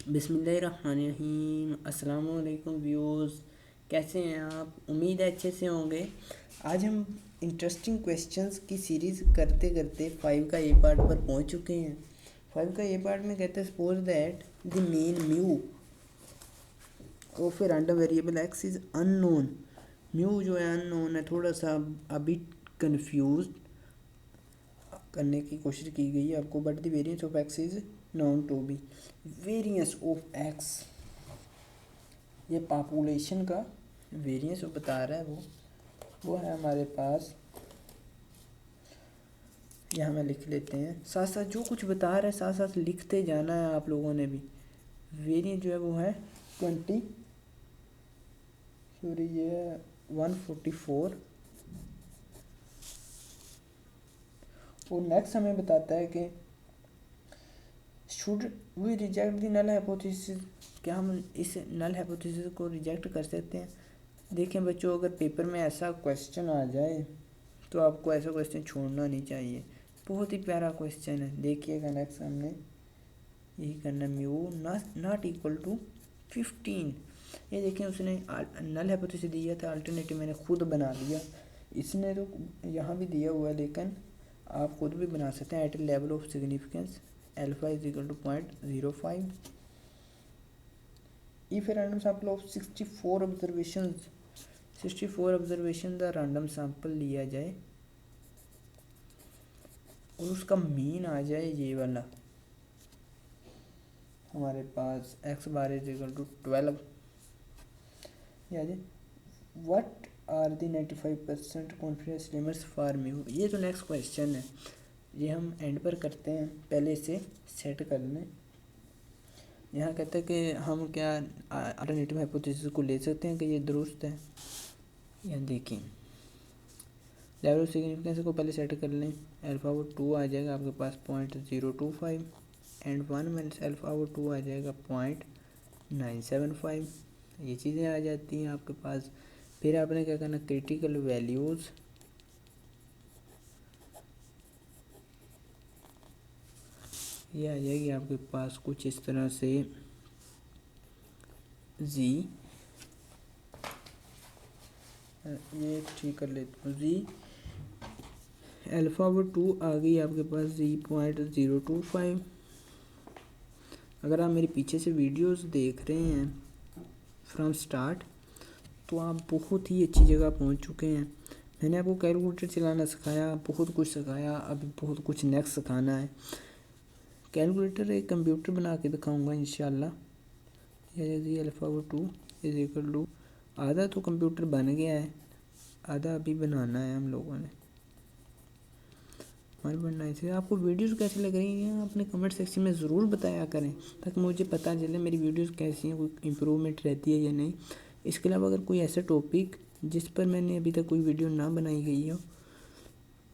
बिस्मिल्लाहिर्रहमानिर्रहीम। अस्सलाम वालेकुम व्यूअर्स, कैसे हैं आप? उम्मीद है अच्छे से होंगे। आज हम इंटरेस्टिंग क्वेश्चंस की सीरीज़ करते करते 5 का ए पार्ट पर पहुंच चुके हैं। 5 का ए पार्ट में कहते हैं suppose that the mean mu of a random variable x is unknown. Mu जो है अननोन है, थोड़ा सा अभी कंफ्यूज करने की कोशिश की गई है आपको। But the variance of X is known to be. Variance of X, ये पॉपुलेशन का वेरिएंस बता रहा है। वो है हमारे पास, यहाँ में लिख लेते हैं। साथ साथ जो कुछ बता रहा है साथ साथ लिखते जाना है आप लोगों ने भी। वेरिएंस जो है वो है 144। और नेक्स्ट हमें बताता है कि should we reject the null hypothesis, क्या हम इस नल हाइपोथेसिस को रिजेक्ट कर सकते हैं? देखें बच्चों, अगर पेपर में ऐसा क्वेश्चन आ जाए तो आपको ऐसा क्वेश्चन छोड़ना नहीं चाहिए। बहुत ही प्यारा क्वेश्चन है, देखिएगा। नेक्स्ट हमने यही करना, म्यू नॉट इक्वल टू 15। ये देखें, उसने नल हाइपोथेसिस दिया था, अल्टरनेटिव मैंने खुद बना लिया। इसने तो यहाँ भी दिया हुआ है, लेकिन आप खुद भी बना सकते हैं। At a level of significance alpha is equal to 0.05। If a random sample of 64 observation the random sample लिया जाए और उसका मीन आ जाए ये वाला हमारे पास x bar is equal to 12, ये आ जाए। What are the 95% confidence limits for mu. ये तो नेक्स्ट क्वेश्चन है, ये हम एंड पर करते हैं, पहले इसे सेट कर लें। यहाँ कहते हैं कि हम क्या अल्टरनेटिव हाइपोथेसिस को ले सकते हैं कि ये दुरुस्त है। यहाँ देखें, लेवल ऑफ सिग्निफिकेंस को पहले सेट कर लें। अल्फा वो 2 आ जाएगा आपके पास 0.025 एंड 1 माइनस अल्फा वो 2 आ जाएगा 0.975। ये चीज़ें आ जाती हैं आपके पास। फिर आपने क्या करना, क्रिटिकल वैल्यूज़ ये आ जाएगी आपके पास कुछ इस तरह से। जी ये ठीक कर लेता हूँ। जी अल्फा वो 2 आ गई आपके पास 0.025। अगर आप मेरे पीछे से वीडियोस देख रहे हैं फ्रॉम स्टार्ट तो आप बहुत ही अच्छी जगह पहुंच चुके हैं। मैंने आपको कैलकुलेटर चलाना सिखाया, बहुत कुछ सिखाया, अभी बहुत कुछ नेक्स्ट सिखाना है। कैलकुलेटर एक कंप्यूटर बना के दिखाऊंगा इंशाल्लाह। यदि अल्फा वो 2 इज इक्वल टू, आधा तो कंप्यूटर बन गया है, आधा अभी बनाना है हम लोगों ने। हमारे बनना है। आपको वीडियोस कैसी लग रही हैं अपने कमेंट सेक्शन में ज़रूर बताया करें, ताकि मुझे पता चले मेरी वीडियोस कैसी हैं, कोई इम्प्रूवमेंट रहती है या नहीं। इसके अलावा अगर कोई ऐसा टॉपिक जिस पर मैंने अभी तक कोई वीडियो ना बनाई गई हो,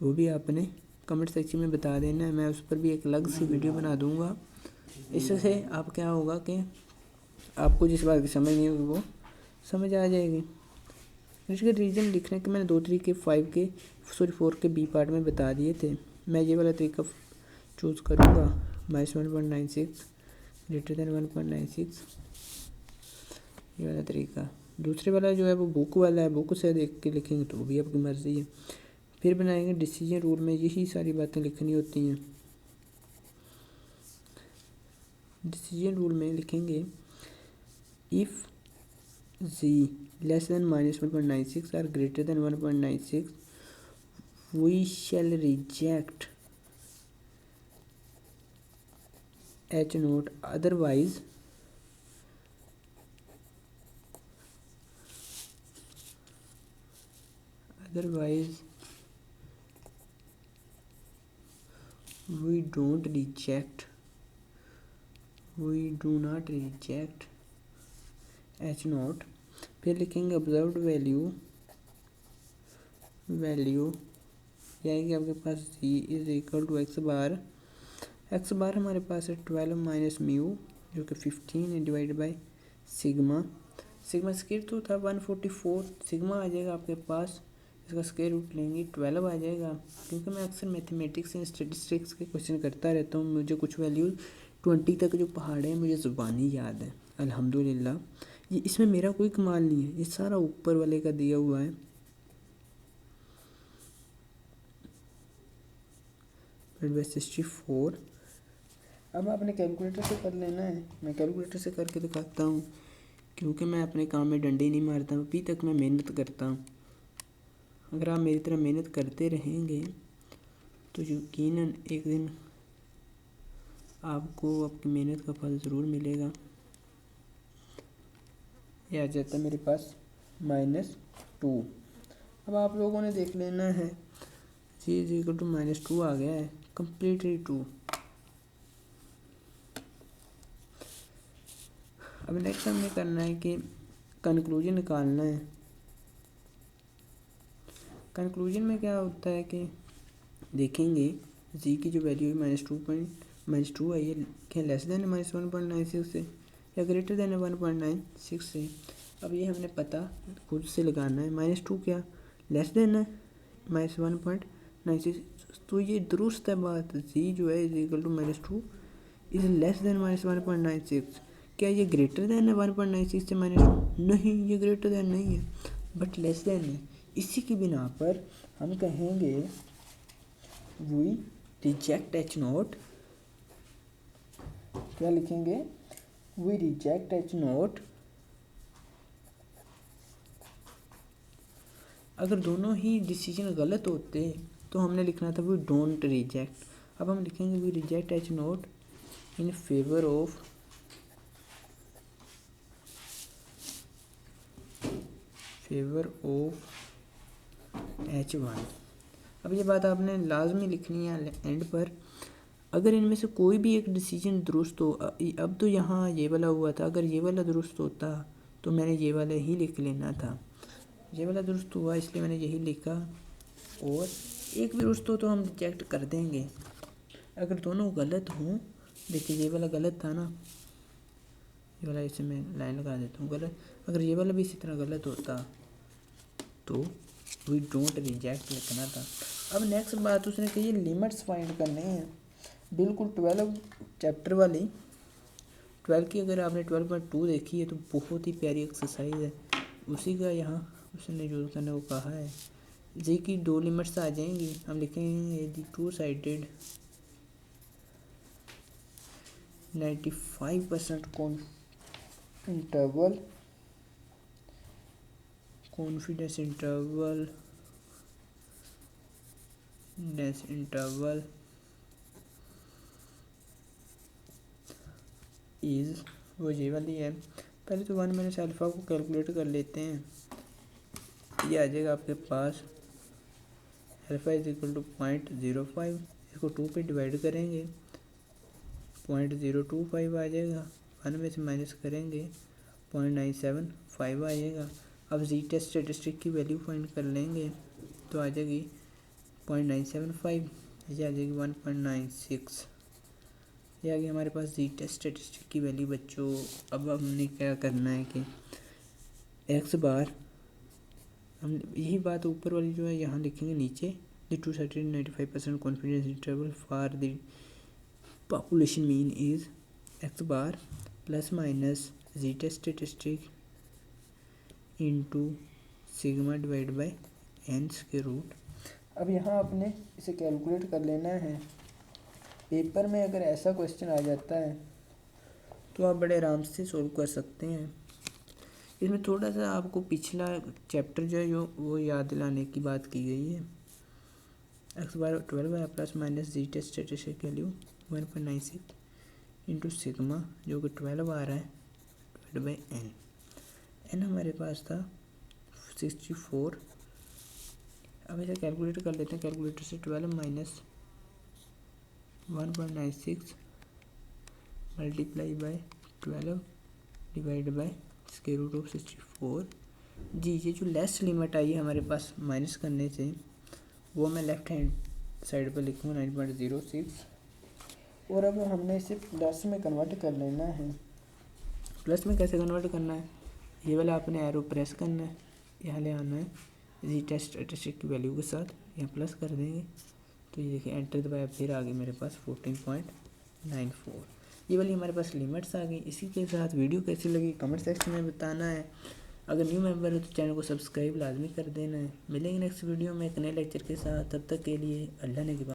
वो भी आपने कमेंट सेक्शन में बता देना है। मैं उस पर भी एक अलग सी वीडियो बना दूँगा। इससे आप क्या होगा कि आपको जिस बात की समझ नहीं होगी वो समझ आ जाएगी। इसके रीज़न लिखने के मैंने 2 तरीके 4 के बी पार्ट में बता दिए थे। मैं ये वाला तरीका चूज़ करूँगा, -1.96 ग्रेटर देन 1.96, ये वाला तरीका। दूसरे वाला जो है वो बुक वाला है, बुक से देख के लिखेंगे तो वो भी आपकी मर्ज़ी है। फिर बनाएंगे डिसीजन रूल में यही सारी बातें लिखनी होती हैं। डिसीजन रूल में लिखेंगे इफ़ जी लेस देन -1.96 और greater than 1.96 we shall reject H naught, otherwise we do not reject H naught। फिर लिखेंगे ऑब्जर्व्ड वैल्यू आएगी आपके पास c is equal to X bar हमारे पास है 12 माइनस म्यू जो कि 15 है डिवाइड बाई सिग्मा स्क्वायर तो था 144। सिग्मा आ जाएगा आपके पास, इसका स्क्वायर रूट लेंगे 12 आ जाएगा। क्योंकि मैं अक्सर मैथमेटिक्स एंड स्टैटिस्टिक्स के क्वेश्चन करता रहता हूँ, मुझे कुछ वैल्यूज 20 तक जो पहाड़ है मुझे ज़ुबानी याद है अल्हम्दुलिल्लाह। ये इसमें मेरा कोई कमाल नहीं है, ये सारा ऊपर वाले का दिया हुआ है। डिवाइड 64। अब आपने कैलकुलेटर से कर लेना है, मैं कैलकुलेटर से करके दिखाता हूँ क्योंकि मैं अपने काम में डंडे नहीं मारता, अभी तक मैं मेहनत करता हूँ। अगर आप मेरी तरह मेहनत करते रहेंगे तो यकीनन एक दिन आपको आपकी मेहनत का फल ज़रूर मिलेगा। ये आ जाता है मेरे पास -2। अब आप लोगों ने देख लेना है, जी इज इक्वल टू -2 आ गया है, कम्प्लीटली ट्रू। अब नेक्स्ट हमने करना है कि कंक्लूजन निकालना है। कंक्लूजन में क्या होता है कि देखेंगे जी की जो वैल्यू है -2 है, ये क्या लेस देन -1.96 से या ग्रेटर देन 1.96 से। अब ये हमने पता खुद से लगाना है। -2 क्या लेस देन है -1.96, तो ये दुरुस्त है बात। जी जो है is equal to -2 is less than -1.96। क्या ये ग्रेटर देन है 1.96 से -2? नहीं, ये ग्रेटर देन नहीं है बट लेस देन है। इसी की बिना पर हम कहेंगे वी रिजेक्ट एच नोट। क्या लिखेंगे? We reject H naught. अगर दोनों ही डिसीजन गलत होते तो हमने लिखना था वी डोंट रिजेक्ट। अब हम लिखेंगे we reject H naught in favour of H1। अब ये बात आपने लाजमी लिखनी है एंड पर। अगर इनमें से कोई भी एक डिसीजन दुरुस्त हो, अब तो यहाँ ये वाला हुआ था, अगर ये वाला दुरुस्त होता तो मैंने ये वाला ही लिख लेना था। ये वाला दुरुस्त हुआ इसलिए मैंने यही लिखा, और एक भी दुरुस्त हो तो हम रिजेक्ट कर देंगे। अगर दोनों गलत हों, देखिए ये वाला गलत था ना, ये वाला इसे मैं लाइन लगा देता हूँ गलत। अगर ये वाला भी इसी तरह गलत होता तो वी डोंट रिजेक्ट लिखना था। अब नेक्स्ट बात उसने कही लिमिट्स फाइंड करने हैं, बिल्कुल 12 चैप्टर वाली। 12 की अगर आपने 12.2 देखी है तो बहुत ही प्यारी एक्सरसाइज है, उसी का यहाँ उसने यूज़ करने को कहा है। जी की 2 लिमिट्स आ जाएंगी, हम लिखेंगे दी 2 साइडेड 95% कॉन्फिडेंस इंटरवल इज़, वो ये वाली है। पहले तो 1 माइनस अल्फ़ा को कैलकुलेट कर लेते हैं। ये आ जाएगा आपके पास अल्फ़ा इज इक्वल टू 0.05, इसको 2 पे डिवाइड करेंगे 0.025 आ जाएगा। 1 में से माइनस करेंगे 0.975 आ जाएगा। अब जी टेस्ट स्टेटिस्टिक की वैल्यू फाइंड कर लेंगे तो आ जाएगी 0.975, ये आ जाएगी 1.96। ये आ गई हमारे पास जी टेस्ट स्टेटिस्टिक की वैल्यू बच्चों। अब हमने क्या करना है कि एक्स बार, हम यही बात ऊपर वाली जो है यहाँ लिखेंगे नीचे, the 295% confidence interval for the population mean is X bar plus minus Z test statistic into sigma divide by N square root. अब यहाँ आपने इसे कैलकुलेट कर लेना है। पेपर में अगर ऐसा क्वेश्चन आ जाता है तो आप बड़े आराम से सॉल्व कर सकते हैं। इसमें थोड़ा सा आपको पिछला चैप्टर जो है वो याद दिलाने की बात की गई है। एक्स बार 12 है plus minus Z test statistic value 1.96 into sigma जो कि 12 आ रहा है डिवाइड बाई एन। एन हमारे पास था 64। अब इसे कैलकुलेट कर लेते हैं। कैलकुलेटर से 12 minus 1.96 multiply by 12 divide by square root of 64। Z ये जो लेस लिमिट आई है हमारे पास माइनस करने से, वो मैं लेफ्ट हैंड साइड पर लिखूँगा 9.06। और अब हमने इसे प्लस में कन्वर्ट कर लेना है। प्लस में कैसे कन्वर्ट करना है? ये वाला आपने एरो प्रेस करना है, यहाँ ले आना है जी टेस्ट स्टैटिस्टिक की वैल्यू के साथ, यहाँ प्लस कर देंगे तो ये देखिए एंटर दबाया, फिर आ गई मेरे पास 14.94। ये वाली हमारे पास लिमिट्स आ गई। इसी के साथ वीडियो कैसी लगी कमेंट सेक्शन में बताना है। अगर न्यू मेंबर हो तो चैनल को सब्सक्राइब लाजमी कर देना है। मिलेंगे नेक्स्ट वीडियो में एक नए लेक्चर के साथ, तब तक के लिए अल्लाह ने